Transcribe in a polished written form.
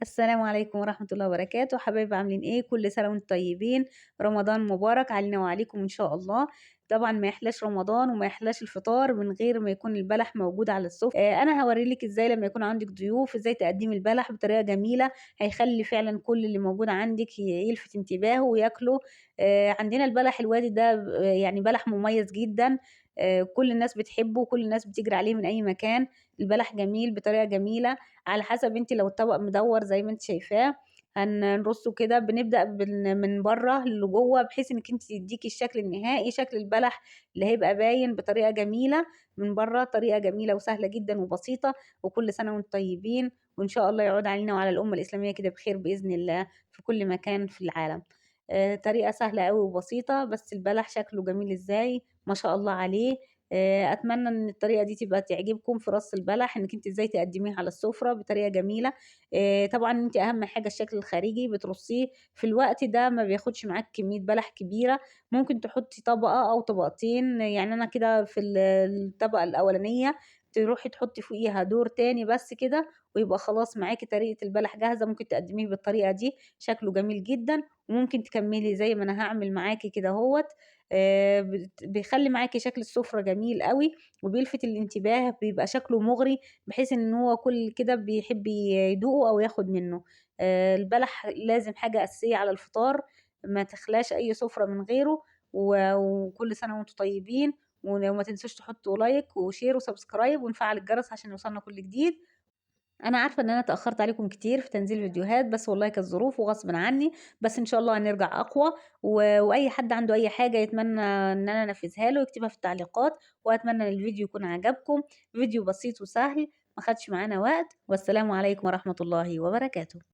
السلام عليكم ورحمة الله وبركاته، حبايبي عاملين إيه؟ كل سنة وأنتم طيبين، رمضان مبارك علينا وعليكم إن شاء الله. طبعًا ما يحلاش رمضان وما يحلاش الفطار من غير ما يكون البلح موجود على السفرة. أنا هاوري لِك إزاي لمّا يكون عندِك ضيوف إزاي تقدّمي البلح بطريقة جميلة، هيخلّي فعلًا كل اللي موجود عندِك يلفت انتباهه وياكله. عندنا البلح الوادي ده يعني بلح مميز جدًا، كل الناس بتحبه وكل الناس بتجري عليه من أي مكان. البلح جميل بطريقة جميلة، على حسب أنتِ لو الطبق مدوّر زي ما أنتِ شايفاه، هنرصه كده بنبدأ من برّه لجوّه بحيث إنِّك أنتِ يدّيكِ الشكل النهائي، شكل البلح اللي هيبقى باين بطريقة جميلة من برّه، طريقة جميلة وسهلة جدًا وبسيطة. وكل سنة وأنتم طيبين، وإن شاء الله يعود علينا وعلى الأمة الإسلامية كده بخير بإذن الله في كل مكان في العالم. طريقة سهلة أوي وبسيطة، بس البلح شكله جميل إزاي، ما شاء الله عليه. أتمنى إن الطريقة دي تبقى تعجبكم في رص البلح، إنِّك أنتِ إزاي تقدّميه على السفرة بطريقة جميلة. طبعًا أنتِ أهم حاجة الشكل الخارجي بترصيه في الوقت ده ما بياخدش معاكِ كمية بلح كبيرة، ممكن تحطّي طبقة أو طبقتين، يعني أنا كده في الطبقة الأولانية تروحي تحطّي فوقيها دور تاني بس كده، ويبقى خلاص معاكِ طريقة البلح جاهزة، ممكن تقدّميه بالطريقة دي، شكله جميل جدًا. وممكن تكمّلي زي ما أنا هاعمل معاكِ كدهوّة. بيخلّي معاكِ شكل السفرة جميل أوي، وبيلفت الانتباه، بيبقى شكله مُغري، بحيث إن هو كل كده بيحب يدوقه أو ياخد منه. البلح لازم حاجة أساسية على الفطار، ما تخلاش أي سفرة من غيره. وكل سنة وأنتم طيبين، وما تنسوش تحطّوا لايك وشير وسبسكرايب ونفعّل الجرس عشان يوصلنا كل جديد. أنا عارفة إن أنا اتأخرت عليكم كتير في تنزيل فيديوهات، بس والله كانت ظروف وغصبٍ عني، بس إن شاء الله هنرجع أقوى. وأي حد عنده أي حاجة يتمنى إن أنا أنفذها له يكتبها في التعليقات، وأتمنى إن الفيديو يكون عجبكم. فيديو بسيط وسهل، ما خدش معانا وقت، والسلام عليكم ورحمة الله وبركاته.